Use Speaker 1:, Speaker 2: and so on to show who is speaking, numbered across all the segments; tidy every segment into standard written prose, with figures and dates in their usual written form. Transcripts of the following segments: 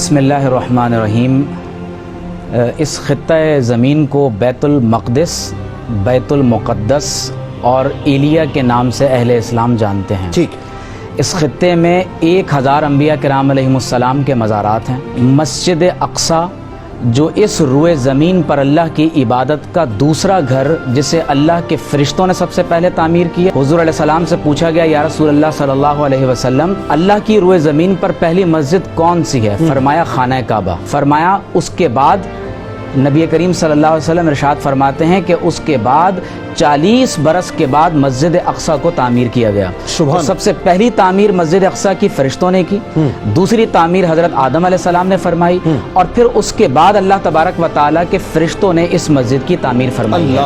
Speaker 1: बिस्मिल्लाहिर्रहमानिर्रहीम। इस ख़ित्ता ज़मीन को बैतुल मक़दिस, बैतुल मुक़द्दस और एलिया के नाम से अहले इस्लाम जानते हैं।
Speaker 2: ठीक।
Speaker 1: इस ख़ित्ते में 1000 अंबिया किराम अलैहिमुस्सलाम के मज़ारात हैं। मस्जिद अक़सा जो इस रुए ज़मीन पर अल्लाह की इबादत का दूसरा घर, जिसे अल्लाह के फ़रिश्तों ने सबसे पहले तामीर किया। हुज़ूर अलैहिस्सलाम से पूछा गया, या रसूलल्लाह सल्लल्लाहु अलैहि वसल्लम, अल्लाह की रुए ज़मीन पर पहली मस्जिद कौन सी है? फरमाया खाना काबा। फरमाया उसके बाद नबी करीम सल्लल्लाहु अलैहि वसल्लम इरशाद फरमाते हैं कि उसके बाद 40 बरस के बाद मस्जिद अक़सा को तामीर किया गया। तो सबसे पहली तामीर मस्जिद अक़सा की फरिश्तों ने की, दूसरी तामीर हज़रत आदम अलैहिस्सलाम ने फरमाई, और फिर उसके बाद अल्लाह तबारक व तआला के फरिश्तों ने इस मस्जिद की तामीर फरमाई है।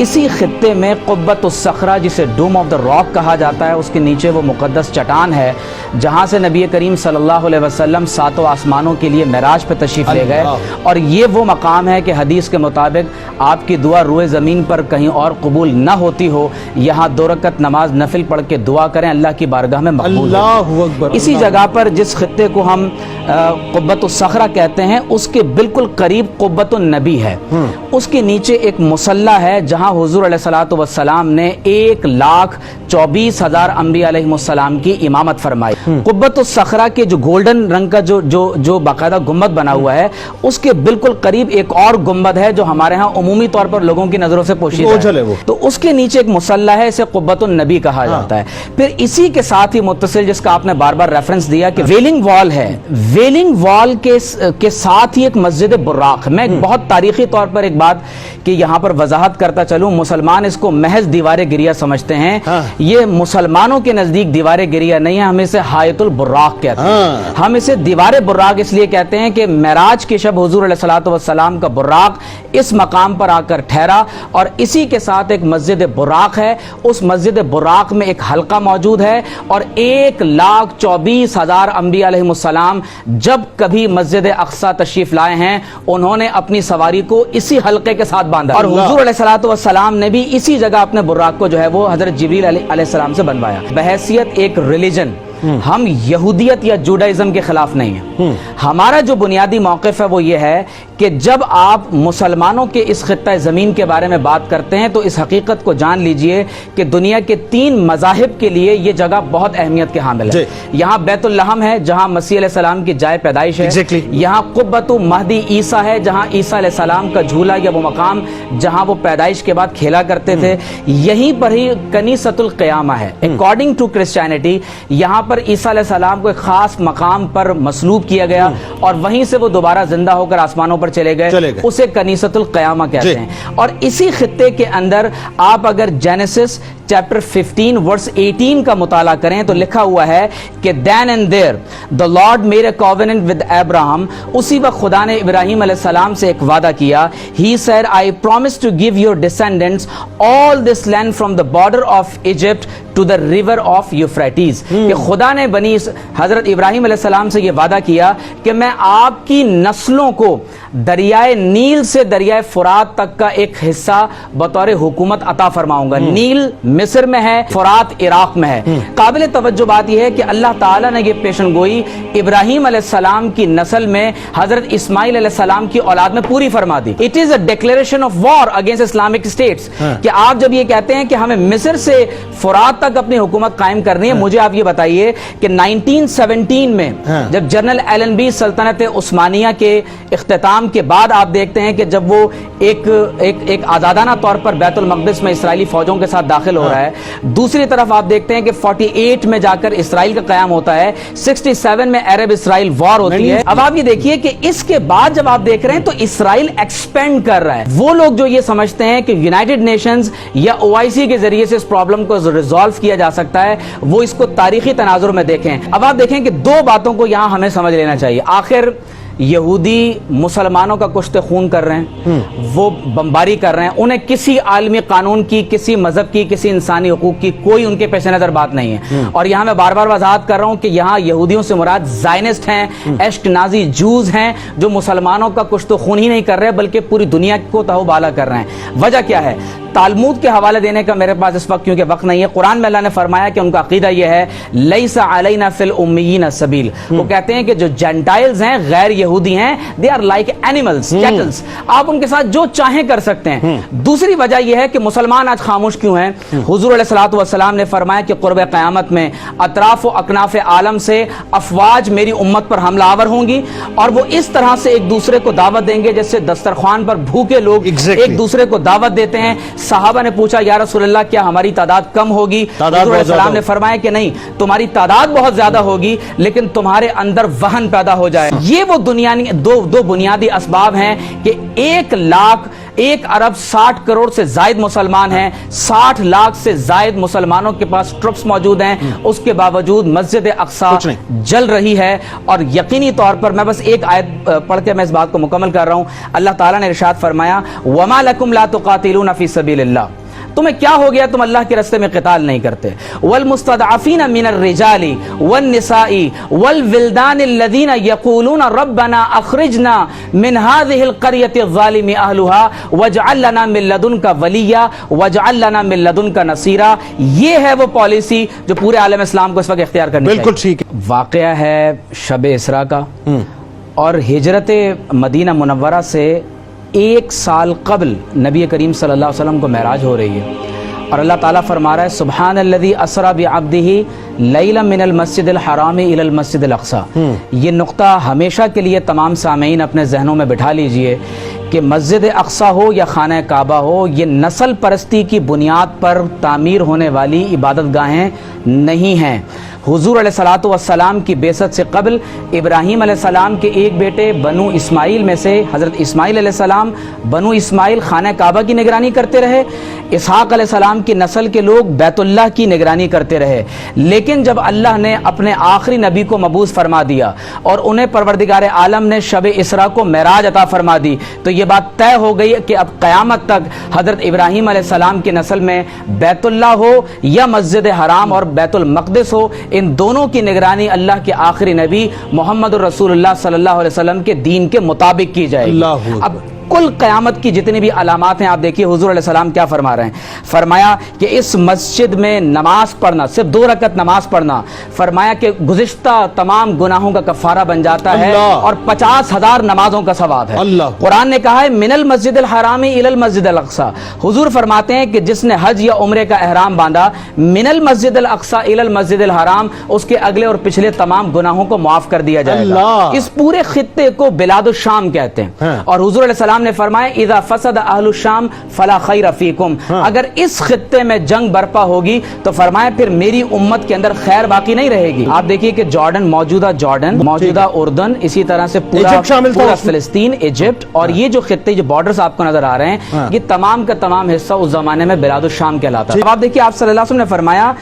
Speaker 1: इसी खित्ते में क़ुब्बतुस्सख़रा, जिसे डोम ऑफ द रॉक कहा जाता है, उसके नीचे वो मुक़द्दस चट्टान है जहाँ से नबी करीम सल्लल्लाहु अलैहि वसल्लम 7 आसमानों के लिए मेराज पे तशरीफ़ ले गए। और ये वो मकाम है कि हदीस के मुताबिक आपकी दुआ रुए ज़मीन पर कहीं और कबूल न होती हो, यहाँ 2 रकत नमाज नफिल पढ़ के दुआ करें, अल्लाह की बारगाह में मकबूल हो। इसी जगह पर जिस खित्ते को हम क़ुब्बतुस्सख़रा कहते हैं, उसके बिल्कुल करीब क़ुब्बतुन नबी है। उसके नीचे एक मुसल्ला है जहाँ हुज़ूर अलैहिस्सलातु वस्सलाम ने 1,24,000 अंबिया अलैहिमुस्सलाम की इमामत फरमाई। क़ुब्बतुस्सख़रा के जो गोल्डन रंग का जो बाकायदा गुम्बद बना हुआ है, उसके बिल्कुल करीब एक और गुम्बद है जो हमारे यहाँ उमूमी तौर पर लोगों की नजरों से पोशीदा है। तो उसके नीचे एक मुसल्ला है, इसे क़ुब्बतुन नबी कहा जाता है। फिर इसी के साथ ही मुत्तसिल, जिसका आपने बार बार रेफरेंस दिया कि वेलिंग वॉल है, वेलिंग वॉल के साथ ही एक मस्जिद बुर्राक। मैं बहुत तारीखी तौर पर एक बात कि यहाँ पर वजाहत करता चलूं, मुसलमान इसको महज दीवार गिरिया समझते हैं। ये मुसलमानों के नजदीक दीवार गिरिया नहीं है, हम इसे हायतुल बुर्राक कहते हैं। हम इसे दीवार बुर्राक इसलिए कहते हैं कि मेराज के शब हुजूर अलैहिस्सलातु वस्सलाम का बुर्राक इस मकाम पर आकर ठहरा, और इसी के साथ एक मस्जिद बुर्राक है। उस मस्जिद बुर्राक में एक हल्का मौजूद है, और 1,24,000 अंबिया अलैहिमुस्सलाम जब कभी मस्जिद अक़सा तशरीफ लाए हैं, उन्होंने अपनी सवारी को इसी हल्के के साथ बांधा, और हुजूर अलैहिस्सलातु वस्सलाम ने भी इसी जगह अपने बुर्राक को जो है वो हजरत जिब्रील अलैहिस्सलाम से बनवाया। बहैसियत एक रिलीजन हम यहूदियत या जुडाइज्म के खिलाफ नहीं है। हमारा जो बुनियादी मौक़िफ़ है वो ये है कि जब आप मुसलमानों के इस खित्ता ज़मीन के बारे में बात करते हैं, तो इस हकीकत को जान लीजिए कि दुनिया के 3 मज़ाहिब के लिए ये जगह बहुत अहमियत के हामिल है। यहाँ बैतुल लहम है जहाँ मसीह अलैहिस्सलाम की जाए पैदाइश है। यहाँ क़ुब्बतु महदी ईसा है जहाँ ईसा अलैहिस्सलाम का झूला या वो मकाम जहाँ वो पैदाइश के बाद खेला करते थे। यहीं पर ही कनीसतुल क़ियामा है। अकॉर्डिंग टू क्रिश्चियनिटी यहाँ पर ईसा अलैहिस्सलाम को एक खास मकाम पर मसलूब किया गया, और वहीं से वो दोबारा जिंदा होकर आसमानों पर चले गए। उसे कनीसतुल क़ियामा कहते हैं। और इसी खित्ते के अंदर आप अगर जेनेसिस चैप्टर 15 वर्स 18 का मुताला करें तो लिखा हुआ है कि then and there the Lord made a covenant with Abraham. उसी वक्त खुदा ने इब्राहिम अलैहिस्सलाम से एक वादा किया। He said, I promise to give your descendants all this land from the border of Egypt to the river of Euphrates. कि खुदा ने बनी हजरत इब्राहिम अलैहिस्सलाम से यह वादा किया कि मैं आपकी नस्लों को दरियाए नील से दरियाए फुरात तक का एक हिस्सा बतौर हुकूमत अता फरमाऊंगा। नील मिस्र में है, फुरात इराक में है। काबिल तवज्जो बात यह है कि अल्लाह ताला ने यह पेशन गोई इब्राहिम अलैहिस्सलाम की नस्ल में हजरत इस्माइल अलैहिस्सलाम की औलाद में पूरी फरमा दी। It is a declaration of war against Islamic states. कि आप जब ये कहते हैं कि हमें मिस्र से फुरात तक अपनी हुकूमत कायम करनी है, मुझे आप ये बताइए कि 1917 में जब जनरल एलएनबी सल्तनत उस्मानिया के इख्तिताम के बाद आप देखते हैं कि जब वो एक आजादाना तौर पर बैतुल मक़दिस में इसराइली फौजों के साथ दाखिल हो रहा है, दूसरी तरफ आप देखते हैं कि 48 में जाकर इसराइल का क़याम होता है, 67 में अरब इसराइल वॉर होती है। अब आप ये देखिए कि इसके बाद जब आप देख रहे हैं तो इसराइल एक्सपेंड कर रहा है। वो लोग जो ये समझते हैं कि यूनाइटेड नेशंस या ओआईसी के जरिए से इस प्रॉब्लम को रिजॉल्व किया जा सकता है, वो इसको तारीखी तनाजुर में देखें। अब आप देखें कि 2 बातों को यहां हमें समझ लेना चाहिए। आखिर यहूदी मुसलमानों का कुश्ते खून कर रहे हैं, वो बमबारी कर रहे हैं, उन्हें किसी आलमी कानून की, किसी मजहब की, किसी इंसानी हुकूक की कोई उनके पेश नजर बात नहीं है। और यहाँ मैं बार बार वजाहत कर रहा हूँ कि यहाँ यहूदियों से मुराद ज़ायनिस्ट हैं, एश्कनाजी जूज हैं, जो मुसलमानों का कुश्ते खून ही नहीं कर रहे बल्कि पूरी दुनिया को तहबाला कर रहे हैं। वजह क्या है? तालमूद के हवाले देने का मेरे पास इस वक्त क्योंकि वक्त नहीं है, कुरान में अल्लाह ने फरमाया कि उनका अकीदा यह है लैसा अलैना फिल उम्मीयीन सबील। वो कहते हैं कि जो जेंटाइल्स हैं, गैर यहूदी हैं, they are like animals, cattles, आप उनके साथ जो चाहें कर सकते हैं। दूसरी वजह यह है कि मुसलमान आज खामोश क्यों हैं? हुजूर अलैहिस्सलातु वस्सलाम ने फरमाया कि क़ुर्ब क़यामत में अतराफ व अकनाफ आलम से अफवाज मेरी उम्मत पर हमलावर होंगी और वो इस तरह से एक दूसरे को दावत देंगे जैसे दस्तरखान पर भूखे लोग एक दूसरे को दावत देते हैं। सहाबा ने पूछा या रसूलल्लाह क्या हमारी तादाद कम होगी? हुजूर अलैहिस्सलाम ने फरमाया कि नहीं, तुम्हारी तादाद बहुत ज्यादा होगी लेकिन तुम्हारे अंदर वहन पैदा हो जाए। ये वो दो बुनियादी असबाब हैं कि 1 अरब 60 करोड़ से जायद मुसलमान हैं, 60 लाख से जायद मुसलमानों के पास ट्रुप्स मौजूद हैं, उसके बावजूद मस्जिद अक्सा जल रही है। और यकीनी तौर पर मैं बस एक आयत पढ़ के मैं इस बात को मुकम्मल कर रहा हूं। अल्लाह ताला ने इरशाद फरमाया वमा लकुम ला तुकातिलूना फी सबीलिल्लाह, तुम्हें क्या हो गया तुम अल्लाह के रास्ते में क़िताल नहीं करते। वल मुस्तदअफीन मिनर रिजाली वन निसाई वल विल्दान अल्लज़ीना यक़ूलूना रब्बना अख़रिजना मिन हाज़िहिल क़रियति ज़ालिमि अहलुहा वजअल लना मिन लदुनका वलिया वजअल लना मिन लदुनका नसीरा। ये है वो पॉलिसी जो पूरे आलम इस्लाम को इस वक्त इख्तियार करनी चाहिए।
Speaker 2: बिल्कुल ठीक है।
Speaker 1: वाक़या है शब इसरा का और हिजरत मदीना मुनव्वरा से 1 साल कबल नबी करीम सल्लल्लाहु अलैहि वसल्लम को महराज हो रही है और अल्लाह ताला फरमा रहा है सुब्हानल्लज़ी असरा बिअब्दिही लैला मिनल मस्जिदिल हराम इलल मस्जिदिल अक्सा। ये नुक्ता हमेशा के लिए तमाम सामीन अपने जहनों में बिठा लीजिए कि मस्जिद अक्सा हो या खाना काबा हो, ये नस्ल परस्ती की बुनियाद पर तामीर होने वाली इबादत गाहें नहीं हैं। हुजूर अलैहिस्सलातु वस्सलाम की बेसत से कबल इब्राहीम अलैहिस्सलाम के एक बेटे बनु इस्माइल में से हज़रत इस्माइल अलैहिस्सलाम बनु इस्माइल खाना काबा की निगरानी करते रहे, इसहाक अलैहिस्सलाम की नस्ल के लोग बैतुल्लाह की निगरानी करते रहे। लेकिन जब अल्लाह ने अपने आखिरी नबी को मबूस फरमा दिया और उन्हें परवरदिगार आलम ने शब इसरा को मेराज अता फरमा दी तो ये बात तय हो गई कि अब क़यामत तक हज़रत इब्राहीम अलैहिस्सलाम की नस्ल में बैतुल्लाह हो या मस्जिद हराम और बैतुल मक़दिस हो, इन दोनों की निगरानी अल्लाह के आखिरी नबी मोहम्मद रसूलुल्लाह सल्लल्लाहु अलैहि वसल्लम के दीन के मुताबिक की जाएगी। अब कुल क़यामत की जितनी भी अलामात हैं आप देखिए हुजूर अलैहिस्सलाम क्या फरमा रहे हैं। फरमाया कि इस मस्जिद में नमाज पढ़ना, सिर्फ 2 रकत नमाज पढ़ना, फरमाया कि गुज़िश्ता तमाम गुनाहों का कफ़ारा बन जाता है और 50,000 नमाजों का सवाब है। कुरान ने कहा है मिनल मस्जिदिल हरामी इलल मस्जिदिल अक्सा। हुजूर फरमाते हैं कि जिसने हज या उम्रे का एहराम बांधा मिनल मस्जिदिल अक्सा इलल मस्जिदिल हराम, उसके अगले और पिछले तमाम गुनाहों को माफ कर दिया जाएगा। इस पूरे खित्ते को बिलादुश शाम कहते हैं और हुजूर अलैहिस्सलाम ने फरमाया इज़ा फसद अहलुश शाम फला खैर फीकुम, अगर इस खित्ते में जंग बर्पा होगी तो फरमाया फिर मेरी उम्मत के अंदर खैर बाकी नहीं रहेगी। आप देखिए कि जॉर्डन, मौजूदा उर्दन, इसी तरह से पूरा फिलिस्तीन, इजिप्ट और ये जो खित्ते जो बॉर्डर्स आपको नजर आ रहे हैं ये तमाम का तमाम हिस्सा उस जमाने में बिलादुश शाम कहलाता है। अब आप देखिए आप सल्लल्लाहु अलैहि वसल्लम ने फरमाया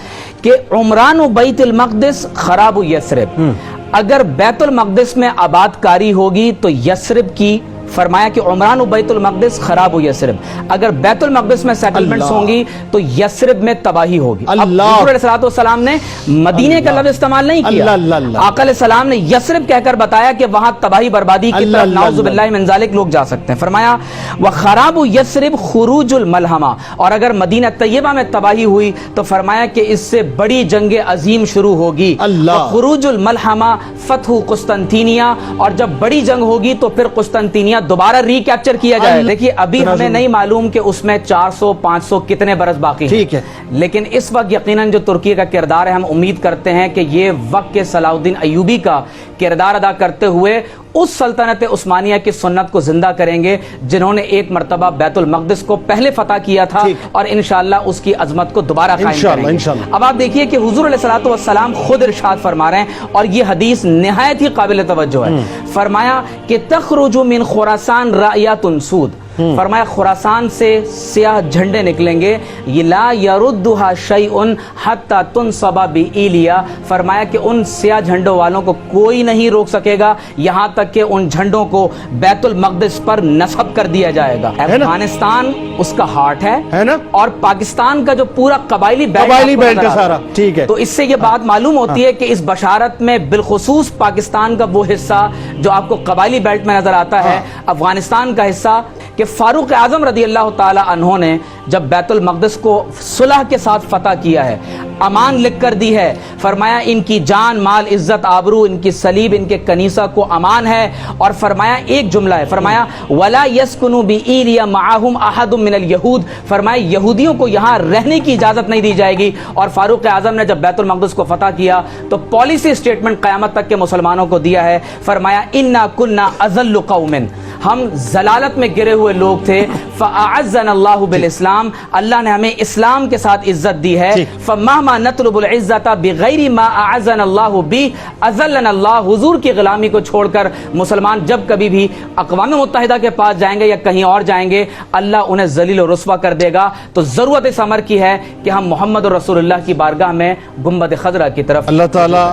Speaker 1: कि उमरान बैतुल मक़दिस खराब यस्रिब, अगर बैतुल मक़दिस में आबादकारी होगी तो यस्रिब की, फरमाया कि उमरान बैतुल मक़दिस खराब हो यस्रिब, अगर बैतुल मक़दिस में सेटलमेंट्स होंगी तो यस्रिब में तबाही होगी। अब हुजूर अलैहिस्सलातु वस्सलाम ने मदीने का लफ्ज़ इस्तेमाल नहीं किया, आका अलैहिस्सलाम ने यस्रिब कहकर बताया कि वहां तबाही बर्बादी की तरफ नाउज़ुबिल्लाहि मिन ज़ालिक लोग जा सकते हैं। फरमाया व खराब यस्रिब खुरूजुल मलहमा, और अगर मदीना तैयबा में तबाही हुई तो फरमाया कि इससे बड़ी जंग अजीम शुरू होगी। खुरूजुल मलहमा फतहु कुस्तंतीनिया, और जब बड़ी जंग होगी तो फिर कुस्तंतीनिया दोबारा रिकैप्चर किया जाए। देखिए अभी हमें नहीं मालूम कि उसमें 400-500 कितने बरस बाकी ठीक है, लेकिन इस वक्त यकीनन जो तुर्की का किरदार है हम उम्मीद करते हैं कि ये वक्त के सलाउद्दीन अय्यूबी का किरदार अदा करते हुए उस सल्तनत उस्मानिया की सुन्नत को जिंदा करेंगे जिन्होंने एक मर्तबा बैतुल मक़दिस को पहले फतह किया था और इंशाअल्लाह उसकी अजमत को दोबारा कायम करेंगे। अब आप देखिए कि हुजूर अलैहिस्सलातु वस्सलाम खुद इरशाद फरमा रहे हैं और ये हदीस निहायत ही काबिल तवज्जो है। फरमाया कि तखरुजु मिन खुरासान रायतुन सूद, फरमाया खुरासान से सियाह झंडे निकलेंगे, ये ला यरुद्दुहा शैउन हत्ता तुनसबा बिइलिया, फरमाया कि उन सियाह झंडों वालों को कोई नहीं रोक सकेगा यहाँ तक कि उन झंडों को बैतुल मक़दिस पर नस्ब कर दिया जाएगा। अफगानिस्तान उसका हार्ट है ना, और पाकिस्तान का जो पूरा कबायली बेल्ट है सारा, ठीक है। तो इससे ये बात मालूम होती है कि इस बशारत में बिलखुसूस पाकिस्तान का वो हिस्सा जो आपको कबायली बेल्ट में नजर आता है, अफगानिस्तान का हिस्सा کہ فاروق اعظم رضی اللہ تعالی عنہ نے جب بیت المقدس کو صلح کے ساتھ فتح کیا ہے، امان لکھ کر دی ہے، فرمایا ان کی جان مال عزت آبرو، ان کی صلیب، ان کے کنیسہ کو امان ہے، اور فرمایا ایک جملہ ہے، فرمایا ولا یسکنوا بإیلیہ معہم احد من الیہود، فرمایا یہودیوں کو یہاں رہنے کی اجازت نہیں دی جائے گی۔ اور فاروق اعظم نے جب بیت المقدس کو فتح کیا تو پالیسی سٹیٹمنٹ قیامت تک کے مسلمانوں کو دیا ہے، فرمایا انا کنا اذل قوم، ہم ضلالت میں گرے ہوئے لوگ تھے، فاعزنا اللہ بالاسلام، اللہ نے ہمیں اسلام کے ساتھ عزت دی ہے، فمہما نطلب العزت بغیر ما اعزنا اللہ بی اذلنا اللہ، حضور کی غلامی کو چھوڑ کر مسلمان جب کبھی بھی اقوام متحدہ کے پاس جائیں گے یا کہیں اور جائیں گے، اللہ انہیں ذلیل و رسوا کر دے گا۔ تو ضرورت اس امر کی ہے کہ ہم محمد رسول اللہ کی بارگاہ میں گنبد خضرا کی طرف
Speaker 2: اللہ تعالیٰ